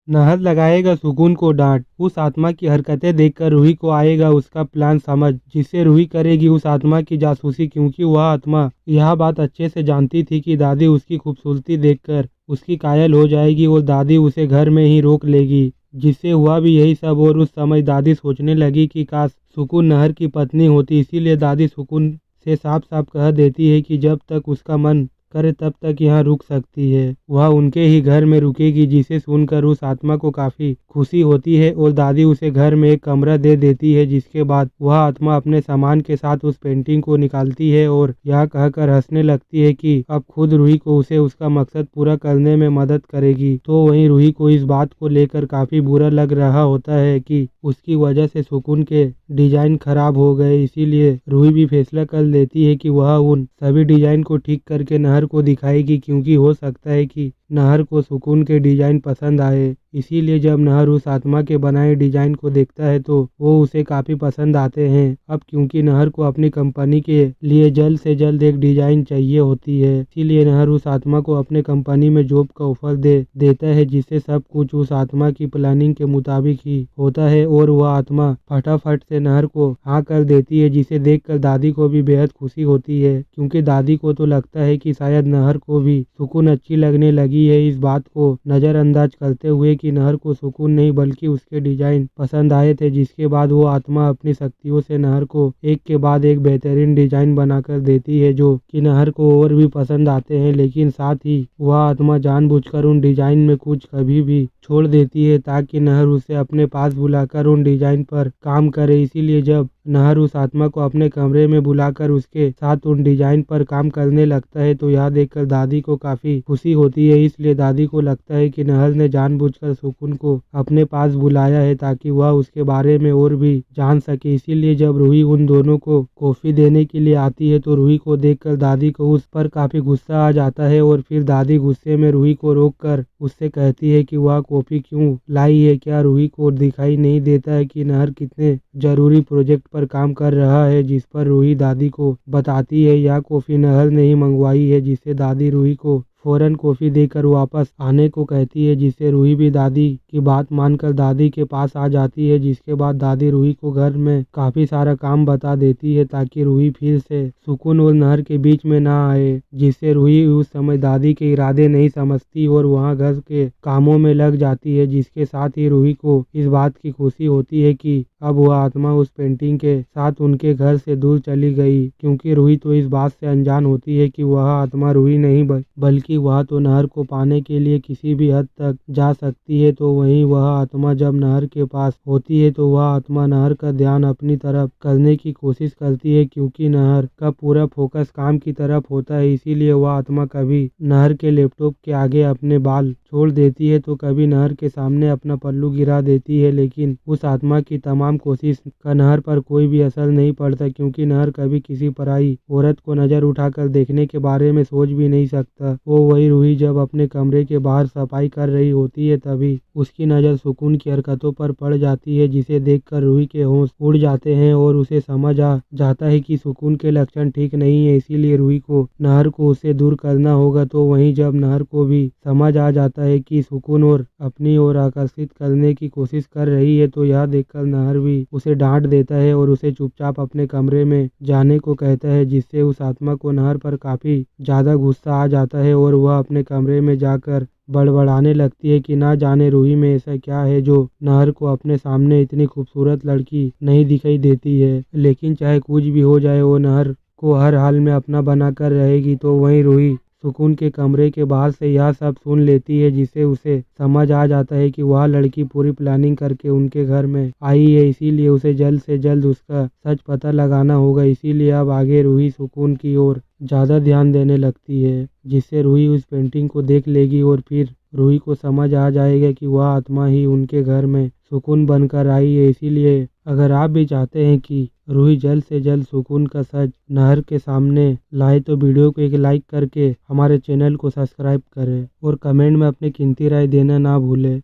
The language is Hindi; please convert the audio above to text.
नहर लगाएगा सुकून को डांट। उस आत्मा की हरकतें देखकर रूही को आएगा उसका प्लान समझ, जिससे रूही करेगी उस आत्मा की जासूसी, क्योंकि वह आत्मा यह बात अच्छे से जानती थी कि दादी उसकी खूबसूरती देखकर उसकी कायल हो जाएगी और दादी उसे घर में ही रोक लेगी। जिससे हुआ भी यही सब, और उस समय दादी सोचने लगी कि काश सुकून नहर की पत्नी होती। इसीलिए दादी सुकून से साफ साफ कह देती है कि जब तक उसका मन करे तब तक यहाँ रुक सकती है, वह उनके ही घर में रुकेगी। जिसे सुनकर उस आत्मा को काफी खुशी होती है और दादी उसे घर में एक कमरा दे देती है। जिसके बाद वह आत्मा अपने सामान के साथ उस पेंटिंग को निकालती है और यह कहकर हंसने लगती है कि अब खुद रूही को उसे उसका मकसद पूरा करने में मदद करेगी। तो वहीं रूही को इस बात को लेकर काफी बुरा लग रहा होता है कि उसकी वजह से सुकून के डिजाइन खराब हो गए। इसीलिए रूही भी फैसला कर लेती है कि वह उन सभी डिजाइन को ठीक करके नहर को दिखाएगी, क्योंकि हो सकता है कि नहर को सुकून के डिजाइन पसंद आए। इसीलिए जब नहर उस आत्मा के बनाए डिजाइन को देखता है तो वो उसे काफी पसंद आते हैं। अब क्योंकि नहर को अपनी कंपनी के लिए जल्द से जल्द एक डिजाइन चाहिए होती है, इसीलिए नहर उस आत्मा को अपने कंपनी में जॉब का ऑफर दे देता है, जिससे सब कुछ उस आत्मा की प्लानिंग के मुताबिक ही होता है। और वह आत्मा फटाफट से नहर को हाँ कर देती है, जिसे देखकर दादी को भी बेहद खुशी होती है, क्योंकि दादी को तो लगता है कि शायद नहर को भी सुकून अच्छी लगने लगी है। इस बात को नजरअंदाज करते हुए कि नहर को सुकून नहीं बल्कि उसके डिजाइन पसंद आए थे। जिसके बाद वो आत्मा अपनी शक्तियों से नहर को एक के बाद एक बेहतरीन डिजाइन बनाकर देती है, जो कि नहर को और भी पसंद आते हैं। लेकिन साथ ही वह आत्मा जानबूझकर उन डिजाइन में कुछ कभी भी छोड़ देती है ताकि नहर उसे अपने पास बुलाकर उन डिजाइन पर काम करे। इसीलिए जब नहर उस आत्मा को अपने कमरे में बुलाकर उसके साथ उन डिजाइन पर काम करने लगता है तो यह देखकर दादी को काफी खुशी होती है। इसलिए दादी को लगता है कि नहर ने जानबूझकर सुकून को अपने पास बुलाया है ताकि वह उसके बारे में और भी जान सके। इसीलिए जब रूही उन दोनों को कॉफी देने के लिए आती है तो रूही को देखकर दादी को उस पर काफी गुस्सा आ जाता है और फिर दादी गुस्से में रूही को रोककर उससे कहती है कि वह कॉफी क्यों लाई है। क्या रूही को दिखाई नहीं देता है कि नहर कितने जरूरी प्रोजेक्ट पर काम कर रहा है। जिस पर रूही दादी को बताती है यह कॉफी नहर ने ही मंगवाई है, जिससे दादी रूही को फौरन कॉफी देकर वापस आने को कहती है। जिससे रूही भी दादी की बात मानकर दादी के पास आ जाती है। जिसके बाद दादी रूही को घर में काफी सारा काम बता देती है ताकि रूही फिर से सुकून और नहर के बीच में ना आए। जिससे रूही उस समय दादी के इरादे नहीं समझती और वहां घर के कामों में लग जाती है। जिसके साथ ही रूही को इस बात की खुशी होती है कि अब वह आत्मा उस पेंटिंग के साथ उनके घर से दूर चली गई, क्योंकि रूही तो इस बात से अनजान होती है कि वह आत्मा रूही नहीं बल्कि वह तो नहर को पाने के लिए किसी भी हद तक जा सकती है। तो वहीं वह आत्मा जब नहर के पास होती है तो वह आत्मा नहर का ध्यान अपनी तरफ करने की कोशिश करती है, क्योंकि नहर का पूरा फोकस काम की तरफ होता है। इसीलिए वह आत्मा कभी नहर के लैपटॉप के आगे अपने बाल छोड़ देती है तो कभी नहर के सामने अपना पल्लू गिरा देती है। लेकिन उस आत्मा की तमाम कोशिश का नहर पर कोई भी असर नहीं पड़ता, क्योंकि नहर कभी किसी पराई औरत को नजर उठाकर देखने के बारे में सोच भी नहीं सकता। वो वही रूही जब अपने कमरे के बाहर सफाई कर रही होती है तभी उसकी नज़र सुकून की हरकतों पर पड़ जाती है, जिसे देखकर रूही के होश उड़ जाते हैं और उसे समझ आ जाता है कि सुकून के लक्षण ठीक नहीं है। इसीलिए रूही को नहर को उससे दूर करना होगा। तो वहीं जब नहर को भी समझ आ जाता है कि सुकून और अपनी ओर आकर्षित करने की कोशिश कर रही है तो यह देखकर नहर भी उसे डांट देता है और उसे चुपचाप अपने कमरे में जाने को कहता है। जिससे उस आत्मा को नहर पर काफी ज्यादा गुस्सा आ जाता है और वह अपने कमरे में जाकर बड़बड़ाने लगती है कि ना जाने रूही में ऐसा क्या है जो नहर को अपने सामने इतनी खूबसूरत लड़की नहीं दिखाई देती है। लेकिन चाहे कुछ भी हो जाए वो नहर को हर हाल में अपना बनाकर रहेगी। तो वहीं रूही सुकून के कमरे के बाहर से यह सब सुन लेती है, जिससे उसे समझ आ जाता है कि वह लड़की पूरी प्लानिंग करके उनके घर में आई है। इसीलिए उसे जल्द से जल्द उसका सच पता लगाना होगा। इसीलिए अब आगे रूही सुकून की ओर ज़्यादा ध्यान देने लगती है, जिससे रूही उस पेंटिंग को देख लेगी और फिर रूही को समझ आ जाएगा कि वह आत्मा ही उनके घर में सुकून बनकर आई है। इसीलिए अगर आप भी चाहते हैं कि रूही जल्द से जल्द सुकून का सच नहर के सामने लाए तो वीडियो को एक लाइक करके हमारे चैनल को सब्सक्राइब करें और कमेंट में अपनी कीमती राय देना ना भूलें।